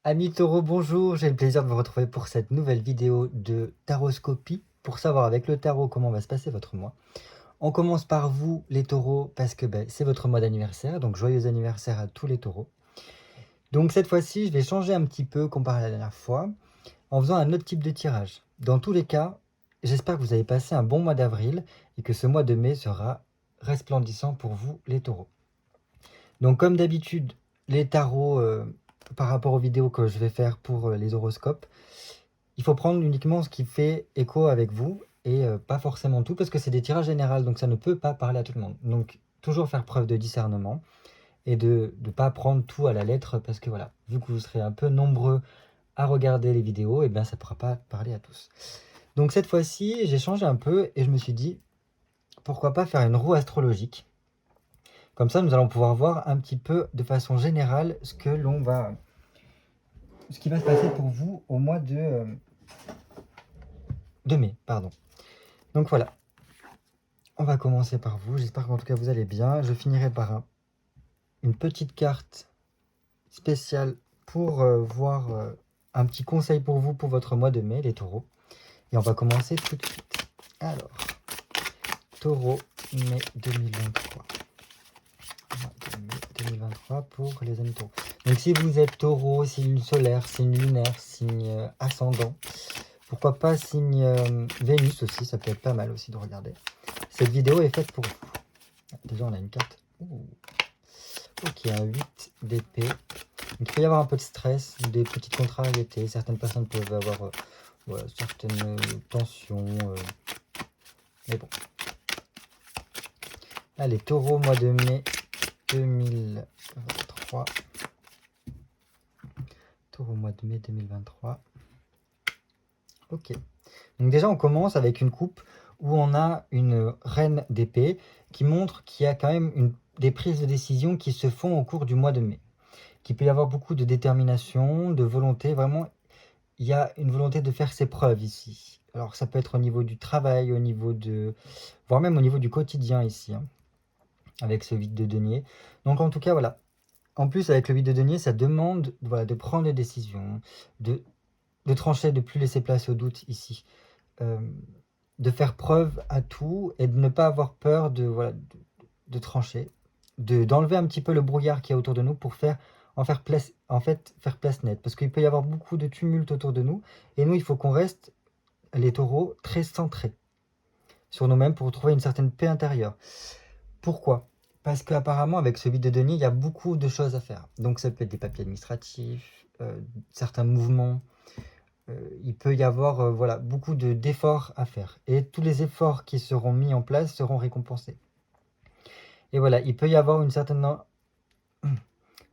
Amis taureaux, bonjour, j'ai le plaisir de vous retrouver pour cette nouvelle vidéo de taroscopie pour savoir avec le tarot comment va se passer votre mois. On commence par vous les taureaux parce que c'est votre mois d'anniversaire, donc joyeux anniversaire à tous les taureaux. Donc cette fois-ci, je vais changer un petit peu comparé à la dernière fois en faisant un autre type de tirage. Dans tous les cas, j'espère que vous avez passé un bon mois d'avril et que ce mois de mai sera resplendissant pour vous les taureaux. Donc comme d'habitude, les tarots, par rapport aux vidéos que je vais faire pour les horoscopes, il faut prendre uniquement ce qui fait écho avec vous et pas forcément tout parce que c'est des tirages généraux, donc ça ne peut pas parler à tout le monde. Donc toujours faire preuve de discernement et de ne pas prendre tout à la lettre parce que voilà, vu que vous serez un peu nombreux à regarder les vidéos, et bien ça ne pourra pas parler à tous. Donc cette fois-ci, j'ai changé un peu et je me suis dit, pourquoi pas faire une roue astrologique. Comme ça, nous allons pouvoir voir un petit peu de façon générale ce qui va se passer pour vous au mois de mai. Pardon. Donc voilà, on va commencer par vous. J'espère qu'en tout cas vous allez bien. Je finirai par une petite carte spéciale pour voir un petit conseil pour vous pour votre mois de mai, les taureaux. Et on va commencer tout de suite. Alors, taureau, mai 2023. Mai 2023 pour les amis taureaux. Donc si vous êtes taureau, signe solaire, signe lunaire, signe ascendant, pourquoi pas signe Vénus aussi, ça peut être pas mal aussi de regarder. Cette vidéo est faite pour vous. Déjà on a une carte. Ok, un 8 d'épée. Il peut y avoir un peu de stress, des petites contrariétés. Certaines personnes peuvent avoir certaines tensions. Mais bon. Allez, taureau, mois de mai 2023. Taureau, mois de mai 2023. Ok. Donc déjà, on commence avec une coupe où on a une reine d'épée qui montre qu'il y a quand même des prises de décision qui se font au cours du mois de mai. Qu'il peut y avoir beaucoup de détermination, de volonté. Vraiment, il y a une volonté de faire ses preuves ici. Alors ça peut être au niveau du travail, au niveau voire même au niveau du quotidien ici, hein, avec ce 8 de denier. Donc en tout cas, voilà. En plus, avec le 8 de denier, ça demande de prendre des décisions, de trancher, de plus laisser place au doute ici. De faire preuve à tout et de ne pas avoir peur de trancher, d'enlever un petit peu le brouillard qui est autour de nous pour faire place nette. Parce qu'il peut y avoir beaucoup de tumulte autour de nous et nous, il faut qu'on reste, les taureaux, très centrés sur nous-mêmes pour trouver une certaine paix intérieure. Pourquoi ? Parce qu'apparemment, avec ce vide de denier, il y a beaucoup de choses à faire. Donc ça peut être des papiers administratifs, certains mouvements. Il peut y avoir beaucoup d'efforts à faire. Et tous les efforts qui seront mis en place seront récompensés. Et voilà, il peut y avoir une certaine,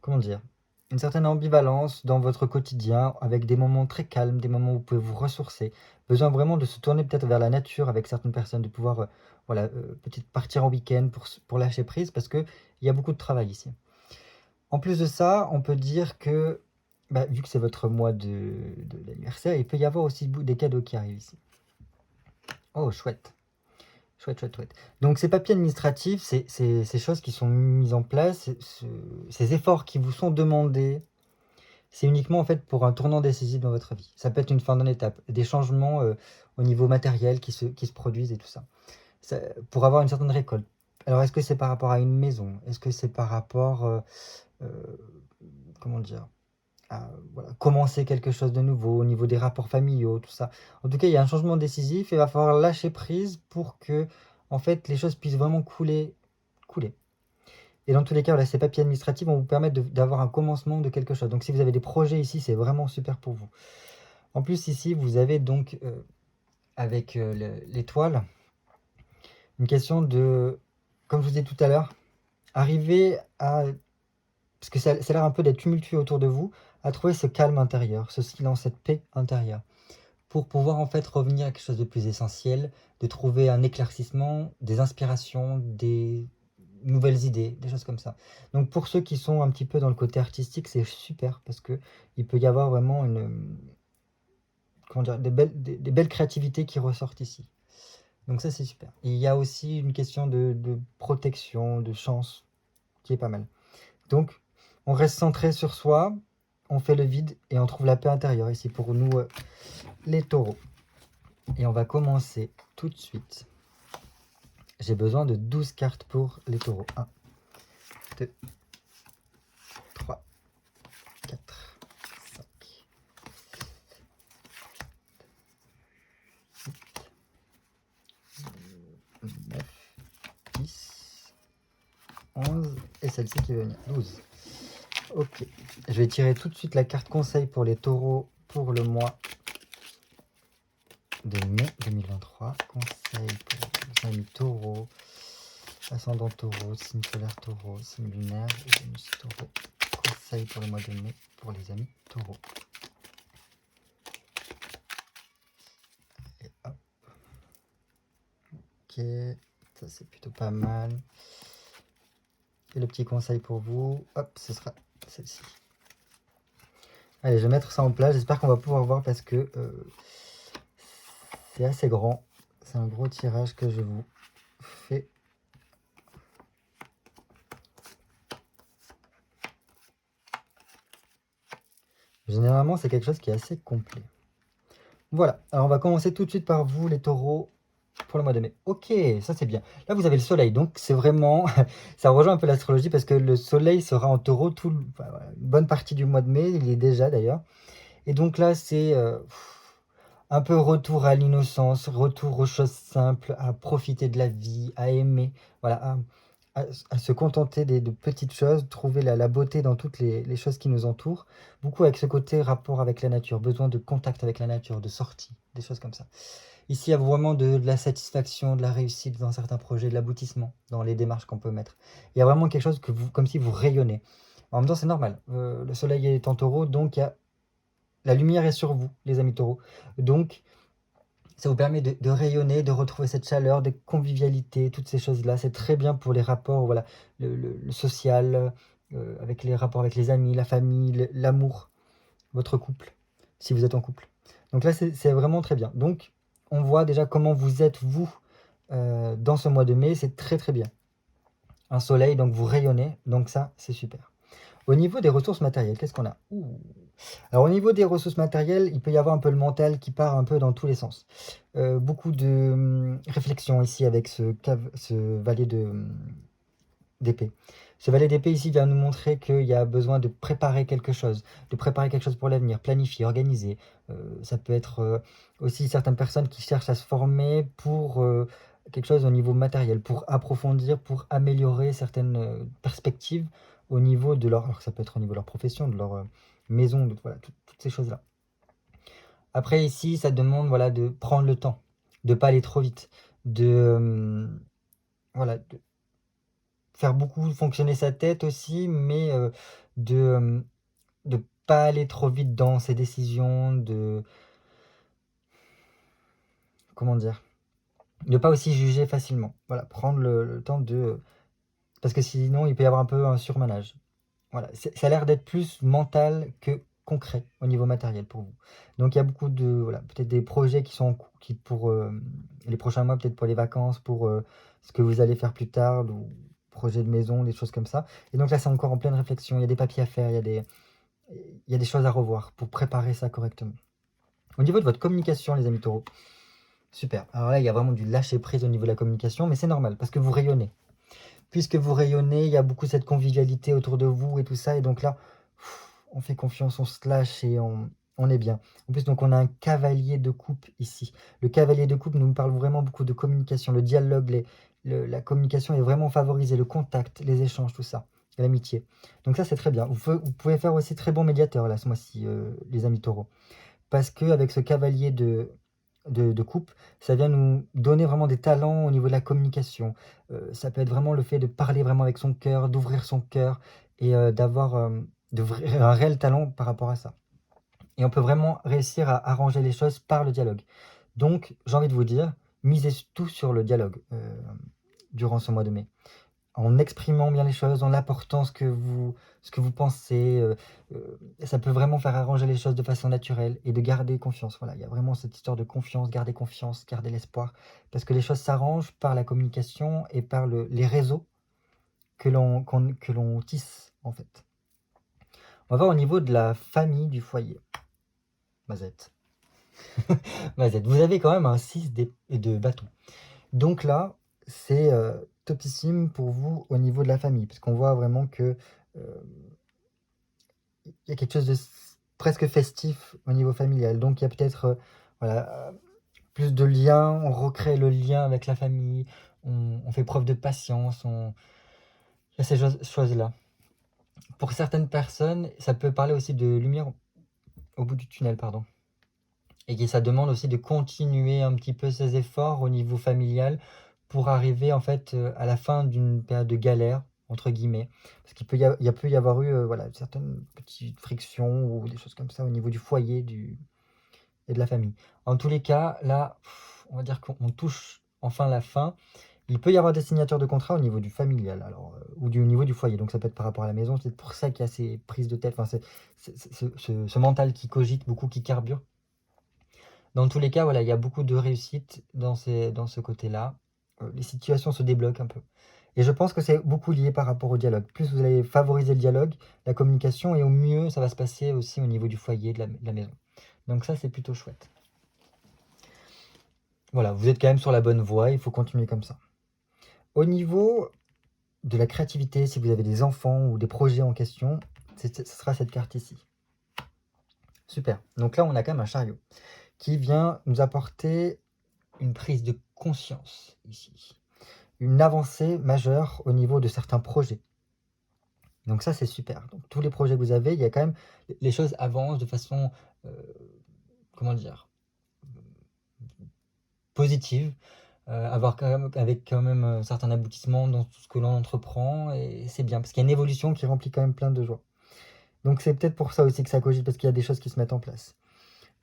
comment dire, une certaine ambivalence dans votre quotidien, avec des moments très calmes, des moments où vous pouvez vous ressourcer. Besoin vraiment de se tourner peut-être vers la nature avec certaines personnes, de pouvoir peut-être partir en week-end pour lâcher prise, parce qu'il y a beaucoup de travail ici. En plus de ça, on peut dire que, vu que c'est votre mois d'anniversaire, il peut y avoir aussi des cadeaux qui arrivent ici. Oh, chouette. Chouette, chouette, chouette. Donc ces papiers administratifs, ces choses qui sont mises en place, ces efforts qui vous sont demandés, c'est uniquement en fait pour un tournant décisif dans votre vie. Ça peut être une fin d'une étape, des changements au niveau matériel qui se produisent et tout ça. Pour avoir une certaine récolte. Alors est-ce que c'est par rapport à une maison? Est-ce que c'est par rapport, comment dire, à commencer quelque chose de nouveau au niveau des rapports familiaux, tout ça. En tout cas, il y a un changement décisif et il va falloir lâcher prise pour que en fait, les choses puissent vraiment couler. Et dans tous les cas, ces papiers administratifs vont vous permettre d'avoir un commencement de quelque chose. Donc si vous avez des projets ici, c'est vraiment super pour vous. En plus, ici, vous avez donc, avec l'étoile, une question de, comme je vous disais tout à l'heure, arriver à, parce que ça a l'air un peu d'être tumultueux autour de vous, à trouver ce calme intérieur, ce silence, cette paix intérieure, pour pouvoir en fait revenir à quelque chose de plus essentiel, de trouver un éclaircissement, des inspirations, des nouvelles idées, des choses comme ça. Donc pour ceux qui sont un petit peu dans le côté artistique, c'est super parce que il peut y avoir vraiment des belles créativités qui ressortent ici. Donc ça c'est super. Et il y a aussi une question de protection, de chance qui est pas mal. Donc on reste centré sur soi, on fait le vide et on trouve la paix intérieure ici pour nous, les taureaux. Et on va commencer tout de suite. J'ai besoin de 12 cartes pour les taureaux. 1, 2, 3, 4, 5, 8, 9, 10, 11 et celle-ci qui va venir, 12. Ok, je vais tirer tout de suite la carte conseil pour les taureaux pour le mois de mai 2023. Conseil pour les amis taureaux, ascendant taureau, signe solaire taureau, signe lunaire, Vénus taureau. Conseil pour le mois de mai pour les amis taureaux. Et hop. Ok, ça c'est plutôt pas mal. Et le petit conseil pour vous, hop, ce sera celle-ci. Allez, je vais mettre ça en place. J'espère qu'on va pouvoir voir parce que c'est assez grand. C'est un gros tirage que je vous fais. Généralement, c'est quelque chose qui est assez complet. Voilà, alors on va commencer tout de suite par vous, les taureaux, pour le mois de mai. Ok, ça c'est bien. Là, vous avez le soleil, donc c'est vraiment... ça rejoint un peu l'astrologie parce que le soleil sera en taureau une bonne partie du mois de mai. Il y est déjà d'ailleurs. Et donc là, c'est un peu retour à l'innocence, retour aux choses simples, à profiter de la vie, à aimer, voilà, à se contenter de petites choses, trouver la beauté dans toutes les choses qui nous entourent. Beaucoup avec ce côté rapport avec la nature, besoin de contact avec la nature, de sortie, des choses comme ça. Ici, il y a vraiment de la satisfaction, de la réussite dans certains projets, de l'aboutissement dans les démarches qu'on peut mettre. Il y a vraiment quelque chose que vous, comme si vous rayonnez. En même temps, c'est normal. Le soleil est en taureau, donc la lumière est sur vous, les amis taureaux. Donc, ça vous permet de rayonner, de retrouver cette chaleur, de convivialité, toutes ces choses-là. C'est très bien pour les rapports, voilà, le social, avec les rapports avec les amis, la famille, l'amour, votre couple, si vous êtes en couple. Donc là, c'est vraiment très bien. Donc, on voit déjà comment vous êtes, vous, dans ce mois de mai. C'est très, très bien. Un soleil, donc vous rayonnez. Donc ça, c'est super. Au niveau des ressources matérielles, qu'est-ce qu'on a? Alors au niveau des ressources matérielles, il peut y avoir un peu le mental qui part un peu dans tous les sens. Beaucoup de réflexion ici avec ce valet d'épée. Ce valet d'épée ici vient nous montrer qu'il y a besoin de préparer quelque chose pour l'avenir, planifier, organiser. Ça peut être aussi certaines personnes qui cherchent à se former pour quelque chose au niveau matériel, pour approfondir, pour améliorer certaines perspectives au niveau de leur... Alors ça peut être au niveau de leur profession, de leur maison, voilà, toutes ces choses-là. Après ici, ça demande voilà, de prendre le temps, de ne pas aller trop vite, voilà, de faire beaucoup fonctionner sa tête aussi, mais de ne pas aller trop vite dans ses décisions, comment dire, de pas aussi juger facilement. Voilà, prendre le temps parce que sinon il peut y avoir un peu un surmenage. Voilà, ça a l'air d'être plus mental que concret au niveau matériel pour vous. Donc il y a beaucoup de, voilà, peut-être des projets qui sont qui pour les prochains mois, peut-être pour les vacances, pour ce que vous allez faire plus tard, ou projet de maison, des choses comme ça. Et donc là, c'est encore en pleine réflexion. Il y a des papiers à faire, il y a des choses à revoir pour préparer ça correctement. Au niveau de votre communication, les amis taureaux, super. Alors là, il y a vraiment du lâcher prise au niveau de la communication, mais c'est normal parce que vous rayonnez. Puisque vous rayonnez, il y a beaucoup cette convivialité autour de vous et tout ça. Et donc là, on fait confiance, on se lâche et on est bien. En plus, donc on a un cavalier de coupe ici. Le cavalier de coupe nous parle vraiment beaucoup de communication, le dialogue, la communication est vraiment favorisée, le contact, les échanges, tout ça, l'amitié. Donc ça, c'est très bien. Vous pouvez faire aussi très bon médiateur là ce mois-ci, les amis taureaux. Parce qu'avec ce cavalier de coupe, ça vient nous donner vraiment des talents au niveau de la communication. Ça peut être vraiment le fait de parler vraiment avec son cœur, d'ouvrir son cœur et d'avoir un réel talent par rapport à ça. Et on peut vraiment réussir à arranger les choses par le dialogue. Donc, j'ai envie de vous dire, misez tout sur le dialogue durant ce mois de mai en exprimant bien les choses, en apportant ce que vous pensez. Ça peut vraiment faire arranger les choses de façon naturelle et de garder confiance. Voilà, il y a vraiment cette histoire de confiance, garder l'espoir. Parce que les choses s'arrangent par la communication et par les réseaux que l'on tisse, en fait. On va voir au niveau de la famille du foyer. Mazette. Mazette. Vous avez quand même un 6 de bâton. Donc là, c'est topissime pour vous au niveau de la famille, parce qu'on voit vraiment que il y a quelque chose de presque festif au niveau familial. Donc il y a peut-être voilà, plus de liens, on recrée le lien avec la famille, on fait preuve de patience, il y a ces choses-là. Pour certaines personnes, ça peut parler aussi de lumière au bout du tunnel, pardon. Et que ça demande aussi de continuer un petit peu ses efforts au niveau familial pour arriver en fait à la fin d'une période de galère, entre guillemets. Parce qu'il peut y avoir eu voilà, certaines petites frictions ou des choses comme ça au niveau du foyer et de la famille. En tous les cas, là, on va dire qu'on touche enfin la fin. Il peut y avoir des signatures de contrat au niveau du familial, alors, ou du niveau du foyer. Donc ça peut être par rapport à la maison. C'est pour ça qu'il y a ces prises de tête, enfin, ce mental qui cogite beaucoup, qui carbure. Dans tous les cas, voilà, il y a beaucoup de réussite dans ce côté-là. Les situations se débloquent un peu. Et je pense que c'est beaucoup lié par rapport au dialogue. Plus vous allez favoriser le dialogue, la communication, et au mieux, ça va se passer aussi au niveau du foyer, de la maison. Donc ça, c'est plutôt chouette. Voilà, vous êtes quand même sur la bonne voie, il faut continuer comme ça. Au niveau de la créativité, si vous avez des enfants ou des projets en question, ce sera cette carte ici. Super. Donc là, on a quand même un chariot qui vient nous apporter une prise de conscience ici. Une avancée majeure au niveau de certains projets. Donc ça, c'est super. Donc tous les projets que vous avez, il y a quand même... Les choses avancent de façon, comment dire, positive. Avec quand même un certain aboutissement dans tout ce que l'on entreprend. Et c'est bien, parce qu'il y a une évolution qui remplit quand même plein de joie. Donc c'est peut-être pour ça aussi que ça cogite, parce qu'il y a des choses qui se mettent en place.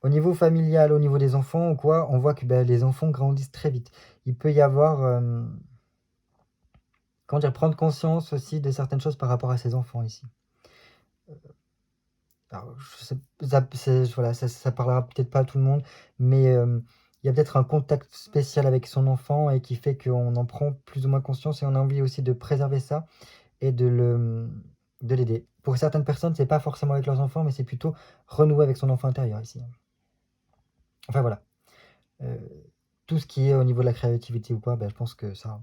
Au niveau familial, au niveau des enfants ou quoi, on voit que les enfants grandissent très vite. Il peut y avoir... comment dire, prendre conscience aussi de certaines choses par rapport à ses enfants ici. Alors, voilà, ça parlera peut-être pas à tout le monde, mais il y a peut-être un contact spécial avec son enfant et qui fait qu'on en prend plus ou moins conscience et on a envie aussi de préserver ça et de l'aider. Pour certaines personnes, c'est pas forcément avec leurs enfants, mais c'est plutôt renouer avec son enfant intérieur ici. Enfin voilà. Tout ce qui est au niveau de la créativité ou quoi, je pense que ça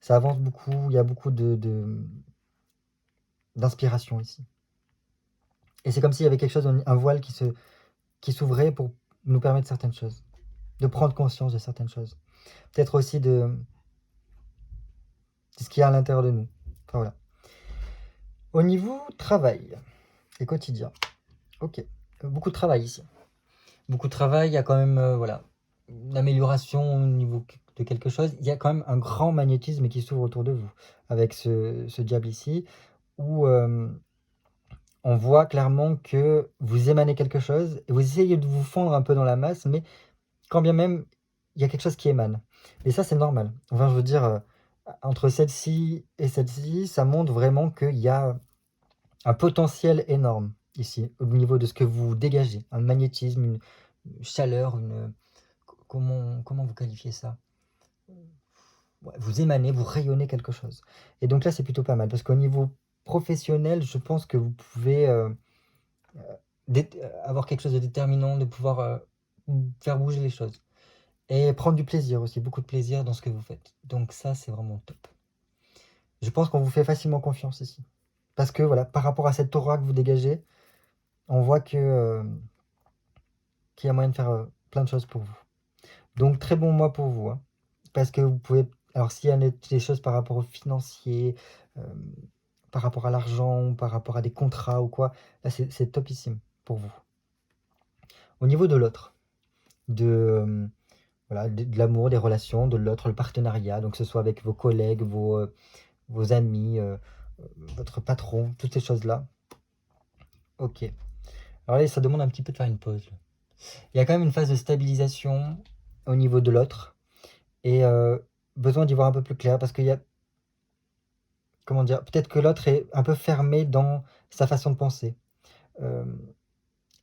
avance beaucoup. Il y a beaucoup d'inspiration ici. Et c'est comme s'il y avait quelque chose, un voile qui s'ouvrait pour nous permettre certaines choses, de prendre conscience de certaines choses. Peut-être aussi de ce qu'il y a à l'intérieur de nous. Enfin voilà. Au niveau travail et quotidien, ok, beaucoup de travail ici. Beaucoup de travail, il y a quand même voilà, une amélioration au niveau de quelque chose. Il y a quand même un grand magnétisme qui s'ouvre autour de vous avec ce diable ici, où on voit clairement que vous émanez quelque chose et vous essayez de vous fondre un peu dans la masse, mais quand bien même, il y a quelque chose qui émane. Et ça, c'est normal. Enfin, je veux dire, entre celle-ci et celle-ci, ça montre vraiment qu'il y a un potentiel énorme ici, au niveau de ce que vous dégagez. Un magnétisme, une chaleur, comment vous qualifiez ça? Ouais, vous émanez, vous rayonnez quelque chose. Et donc là, c'est plutôt pas mal, parce qu'au niveau professionnel, je pense que vous pouvez avoir quelque chose de déterminant, de pouvoir faire bouger les choses. Et prendre du plaisir aussi, beaucoup de plaisir dans ce que vous faites. Donc ça, c'est vraiment top. Je pense qu'on vous fait facilement confiance ici. Parce que voilà, par rapport à cette aura que vous dégagez, on voit que qu'il y a moyen de faire plein de choses pour vous. Donc très bon mois pour vous. Hein. Parce que vous pouvez... Alors s'il y a des choses par rapport au financier, par rapport à l'argent, par rapport à des contrats ou quoi, là c'est topissime pour vous. Au niveau de l'autre, de... voilà, de l'amour, des relations, de l'autre, le partenariat, donc que ce soit avec vos collègues, vos amis, votre patron, toutes ces choses-là. Ok. Alors là, ça demande un petit peu de faire une pause. Il y a quand même une phase de stabilisation au niveau de l'autre et besoin d'y voir un peu plus clair parce qu'il y a, comment dire, peut-être que l'autre est un peu fermé dans sa façon de penser.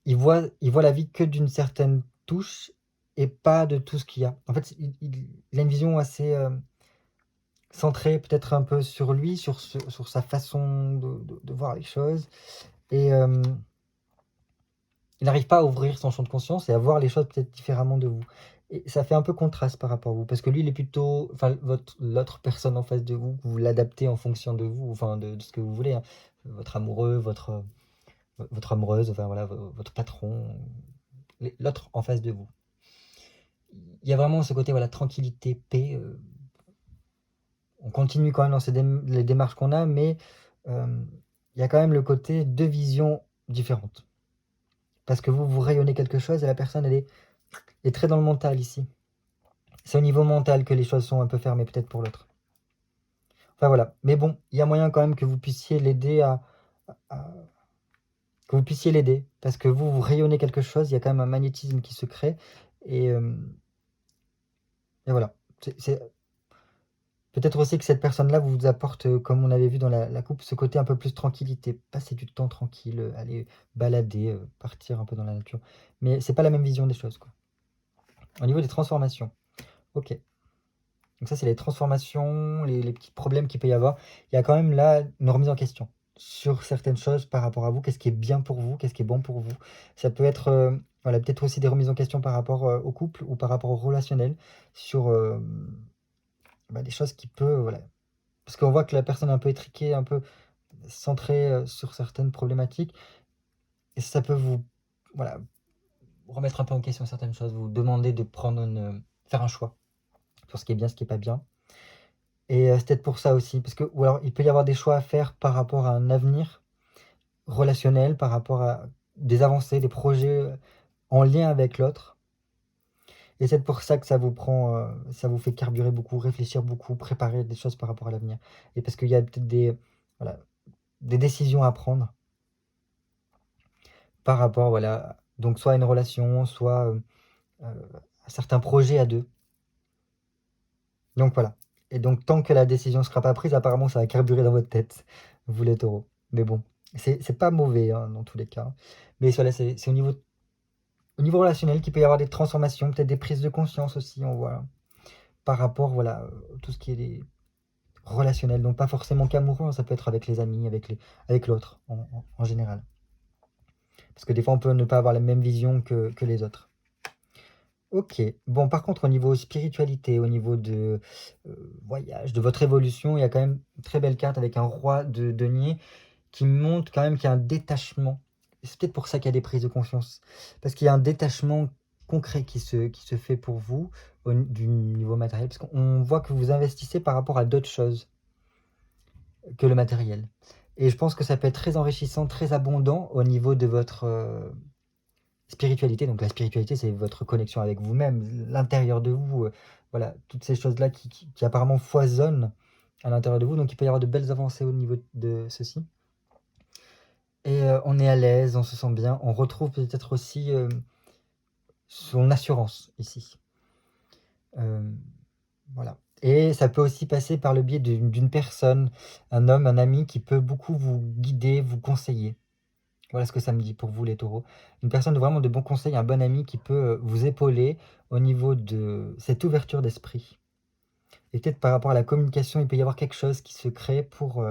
Il voit la vie que d'une certaine touche et pas de tout ce qu'il y a. En fait, il a une vision assez centrée peut-être un peu sur lui, sur sa façon de voir les choses. Et il n'arrive pas à ouvrir son champ de conscience et à voir les choses peut-être différemment de vous. Et ça fait un peu contraste par rapport à vous, parce que lui, il est plutôt, enfin, l'autre personne en face de vous, vous l'adaptez en fonction de vous, enfin, de ce que vous voulez, hein. Votre amoureux, votre amoureuse, enfin voilà, votre patron, l'autre en face de vous. Il y a vraiment ce côté, voilà, tranquillité, paix. On continue quand même dans les démarches qu'on a, mais il y a quand même le côté deux visions différentes. Parce que vous rayonnez quelque chose et la personne, elle est très dans le mental ici. C'est au niveau mental que les choses sont un peu fermées, peut-être pour l'autre. Enfin voilà. Mais bon, il y a moyen quand même que vous puissiez l'aider que vous puissiez l'aider. Parce que vous rayonnez quelque chose, il y a quand même un magnétisme qui se crée. Et, et voilà. C'est peut-être aussi que cette personne-là vous apporte, comme on avait vu dans la coupe, ce côté un peu plus tranquillité. Passer du temps tranquille, aller balader, partir un peu dans la nature. Mais c'est pas la même vision des choses, quoi. Au niveau des transformations. Ok. Donc ça, c'est les transformations, les petits problèmes qu'il peut y avoir. Il y a quand même là une remise en question sur certaines choses par rapport à vous. Qu'est-ce qui est bien pour vous? Qu'est-ce qui est bon pour vous? Ça peut être voilà, peut-être aussi des remises en question par rapport au couple ou par rapport au relationnel sur des choses qui peuvent... Voilà. Parce qu'on voit que la personne est un peu étriquée, un peu centrée sur certaines problématiques. Et ça peut vous voilà, remettre un peu en question certaines choses, vous demander de faire un choix sur ce qui est bien, ce qui est pas bien. Et c'est peut-être pour ça aussi, parce que ou alors il peut y avoir des choix à faire par rapport à un avenir relationnel, par rapport à des avancées, des projets, en lien avec l'autre. Et c'est pour ça que ça vous fait carburer beaucoup, réfléchir beaucoup, préparer des choses par rapport à l'avenir. Et parce qu'il y a peut-être voilà, des décisions à prendre par rapport, voilà, donc soit à une relation, soit à certains projets à deux. Donc voilà. Et donc tant que la décision ne sera pas prise, apparemment ça va carburer dans votre tête, vous les taureaux. Mais bon, c'est pas mauvais hein, dans tous les cas. Mais voilà, c'est au niveau relationnel qu'il peut y avoir des transformations, peut-être des prises de conscience aussi, on voit, hein, par rapport, voilà, tout ce qui est relationnel. Donc pas forcément qu'amoureux, hein, ça peut être avec les amis, avec l'autre en général. Parce que des fois on peut ne pas avoir la même vision que les autres. Ok. Bon, par contre, au niveau spiritualité, au niveau de voyage, de votre évolution, il y a quand même une très belle carte avec un roi de denier qui montre quand même qu'il y a un détachement. C'est peut-être pour ça qu'il y a des prises de conscience. Parce qu'il y a un détachement concret qui se fait pour vous du niveau matériel. Parce qu'on voit que vous investissez par rapport à d'autres choses que le matériel. Et je pense que ça peut être très enrichissant, très abondant au niveau de votre spiritualité. Donc la spiritualité, c'est votre connexion avec vous-même, l'intérieur de vous. Voilà, toutes ces choses-là qui apparemment foisonnent à l'intérieur de vous. Donc il peut y avoir de belles avancées au niveau de ceci. Et on est à l'aise, on se sent bien. On retrouve peut-être aussi son assurance ici. Voilà. Et ça peut aussi passer par le biais d'une personne, un homme, un ami qui peut beaucoup vous guider, vous conseiller. Voilà ce que ça me dit pour vous les taureaux. Une personne vraiment de bon conseil, un bon ami qui peut vous épauler au niveau de cette ouverture d'esprit. Et peut-être par rapport à la communication, il peut y avoir quelque chose qui se crée pour...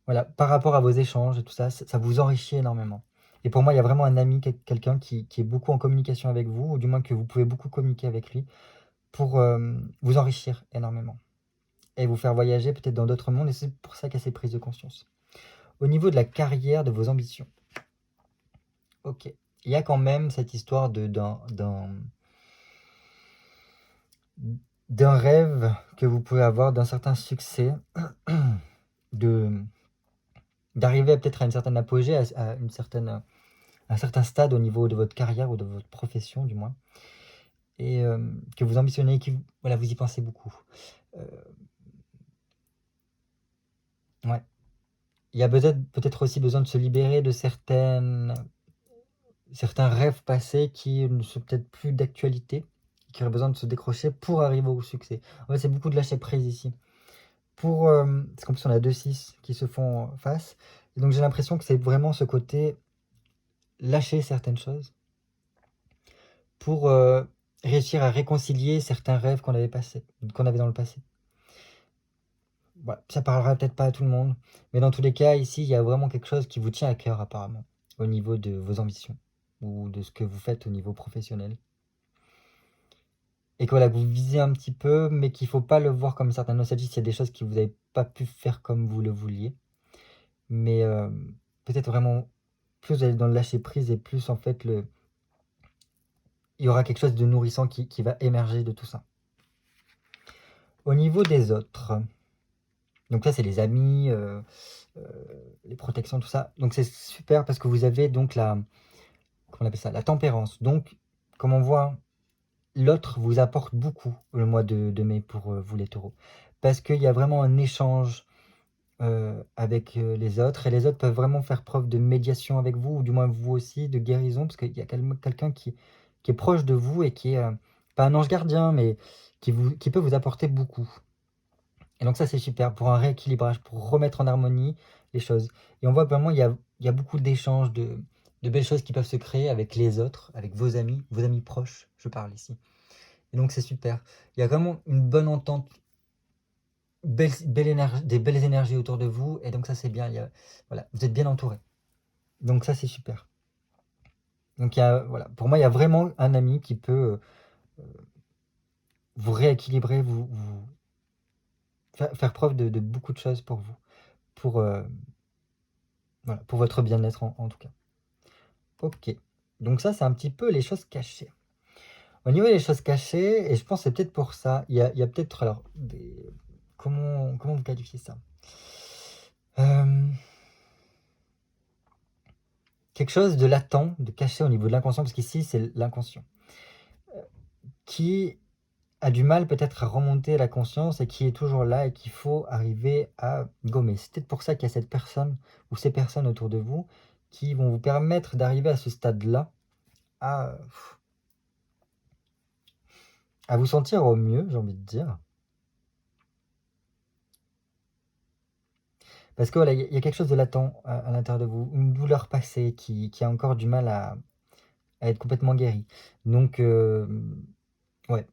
voilà, par rapport à vos échanges et tout ça, ça vous enrichit énormément. Et pour moi, il y a vraiment un ami, quelqu'un qui est beaucoup en communication avec vous, ou du moins que vous pouvez beaucoup communiquer avec lui, pour vous enrichir énormément. Et vous faire voyager peut-être dans d'autres mondes, et c'est pour ça qu'il y a ces prises de conscience. Au niveau de la carrière, de vos ambitions. Ok. Il y a quand même cette histoire d'un rêve que vous pouvez avoir, d'un certain succès, d'arriver peut-être à une certaine apogée, à un certain stade au niveau de votre carrière ou de votre profession du moins, et que vous ambitionnez, voilà, vous y pensez beaucoup. Ouais. Il y a peut-être aussi besoin de se libérer de certains rêves passés qui ne sont peut-être plus d'actualité, qui auraient besoin de se décrocher pour arriver au succès. En fait, c'est beaucoup de lâcher prise ici. Parce qu'en plus, on a 2-6 qui se font face. Et donc, j'ai l'impression que c'est vraiment ce côté lâcher certaines choses pour réussir à réconcilier certains rêves qu'on avait dans le passé. voilà, ça parlera peut-être pas à tout le monde, mais dans tous les cas, ici, il y a vraiment quelque chose qui vous tient à cœur apparemment, au niveau de vos ambitions ou de ce que vous faites au niveau professionnel. Et que voilà, que vous visez un petit peu, mais qu'il faut pas le voir comme une certaine nostalgie s'il y a des choses que vous n'avez pas pu faire comme vous le vouliez. Mais peut-être vraiment, plus vous allez dans le lâcher prise et plus en fait, il y aura quelque chose de nourrissant qui va émerger de tout ça. Au niveau des autres, donc ça c'est les amis, les protections, tout ça. Donc c'est super parce que vous avez donc comment on appelle ça, la tempérance. Donc, comme on voit, l'autre vous apporte beaucoup le mois de mai pour vous les taureaux. Parce qu'il y a vraiment un échange avec les autres et les autres peuvent vraiment faire preuve de médiation avec vous, ou du moins vous aussi, de guérison, parce qu'il y a quelqu'un qui est proche de vous et qui est pas un ange gardien, mais qui peut vous apporter beaucoup. Et donc ça c'est super pour un rééquilibrage, pour remettre en harmonie les choses. Et on voit vraiment il y a beaucoup d'échanges, de belles choses qui peuvent se créer avec les autres, avec vos amis proches, je parle ici. Et donc c'est super. Il y a vraiment une bonne entente, belle énergie, des belles énergies autour de vous, et donc ça c'est bien. Voilà, vous êtes bien entouré. Donc ça c'est super. Donc voilà, pour moi il y a vraiment un ami qui peut vous rééquilibrer, vous faire preuve de beaucoup de choses pour vous, pour, voilà, pour votre bien-être en tout cas. Ok, donc ça c'est un petit peu les choses cachées. Au niveau des choses cachées, et je pense que c'est peut-être pour ça, il y a peut-être alors comment vous qualifiez ça? Quelque chose de latent, de caché au niveau de l'inconscient, parce qu'ici c'est l'inconscient, qui a du mal peut-être à remonter à la conscience et qui est toujours là et qu'il faut arriver à gommer. C'est peut-être pour ça qu'il y a cette personne ou ces personnes autour de vous qui vont vous permettre d'arriver à ce stade-là, à, à vous sentir au mieux, j'ai envie de dire. Parce que voilà, il y a quelque chose de latent à l'intérieur de vous, une douleur passée qui a encore du mal à être complètement guérie. Donc, ouais.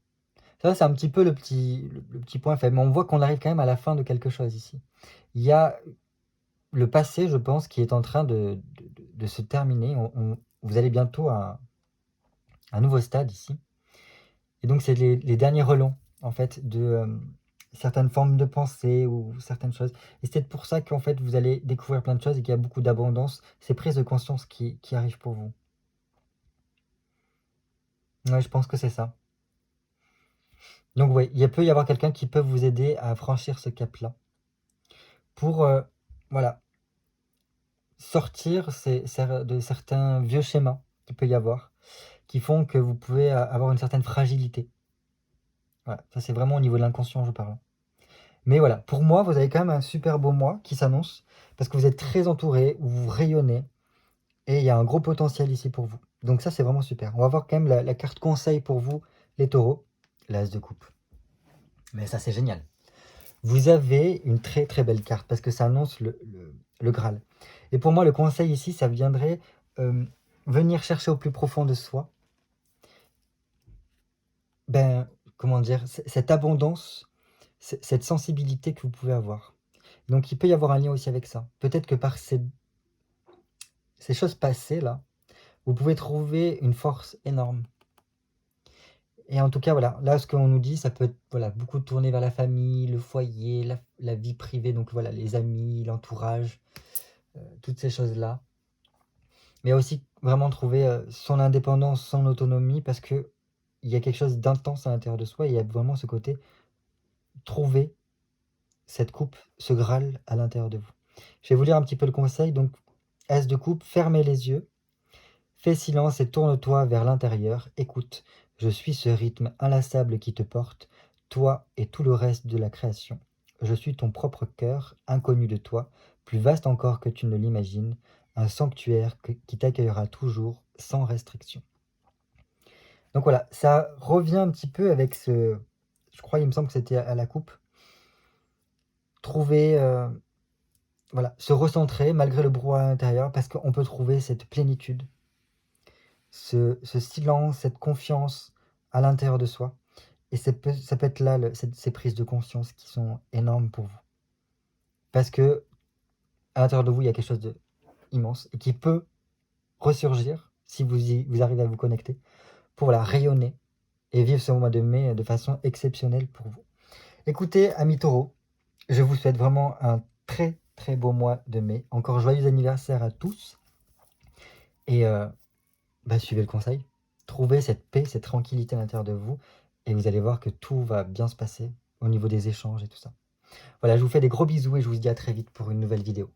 Ça, c'est un petit peu le petit point faible. Mais on voit qu'on arrive quand même à la fin de quelque chose ici. Il y a le passé, je pense, qui est en train de se terminer. Vous allez bientôt à un nouveau stade ici. Et donc, c'est les derniers relents, en fait, de certaines formes de pensée ou certaines choses. Et c'est peut-être pour ça qu'en fait, vous allez découvrir plein de choses et qu'il y a beaucoup d'abondance. Ces prises de conscience qui arrivent pour vous. Ouais, je pense que c'est ça. Donc, oui, il peut y avoir quelqu'un qui peut vous aider à franchir ce cap-là. Pour, voilà, sortir de certains vieux schémas qu'il peut y avoir, qui font que vous pouvez avoir une certaine fragilité. Voilà, ça c'est vraiment au niveau de l'inconscient, je parle. Mais voilà, pour moi, vous avez quand même un super beau mois qui s'annonce, parce que vous êtes très entouré, vous rayonnez, et il y a un gros potentiel ici pour vous. Donc ça, c'est vraiment super. On va voir quand même la carte conseil pour vous, les taureaux, l'as de coupe. Mais ça, c'est génial. Vous avez une très très belle carte, parce que ça annonce le Graal. Et pour moi, le conseil ici, ça viendrait venir chercher au plus profond de soi, ben, comment dire, cette abondance, cette sensibilité que vous pouvez avoir. Donc il peut y avoir un lien aussi avec ça. Peut-être que par ces choses passées là, vous pouvez trouver une force énorme. Et en tout cas, voilà, là ce qu'on nous dit, ça peut être voilà, beaucoup tourné vers la famille, le foyer, la vie privée, donc voilà, les amis, l'entourage, toutes ces choses-là. Mais aussi vraiment trouver son indépendance, son autonomie, parce que il y a quelque chose d'intense à l'intérieur de soi, et il y a vraiment ce côté trouver cette coupe, ce Graal à l'intérieur de vous. Je vais vous lire un petit peu le conseil. Donc, As de coupe, fermez les yeux, fais silence et tourne-toi vers l'intérieur. Écoute, je suis ce rythme inlassable qui te porte, toi et tout le reste de la création. Je suis ton propre cœur, inconnu de toi, plus vaste encore que tu ne l'imagines, un sanctuaire qui t'accueillera toujours, sans restriction. Donc voilà, ça revient un petit peu avec je crois, il me semble que c'était à la coupe, trouver, voilà, se recentrer malgré le brouhaha à l'intérieur, parce qu'on peut trouver cette plénitude, ce silence, cette confiance à l'intérieur de soi. Et ça peut être là ces prises de conscience qui sont énormes pour vous. parce que à l'intérieur de vous, il y a quelque chose d'immense et qui peut ressurgir si vous arrivez à vous connecter pour la rayonner et vivre ce mois de mai de façon exceptionnelle pour vous. Écoutez, amis taureaux, je vous souhaite vraiment un très très beau mois de mai. Encore joyeux anniversaire à tous. Et suivez le conseil. Trouvez cette paix, cette tranquillité à l'intérieur de vous. Et vous allez voir que tout va bien se passer au niveau des échanges et tout ça. Voilà, je vous fais des gros bisous et je vous dis à très vite pour une nouvelle vidéo.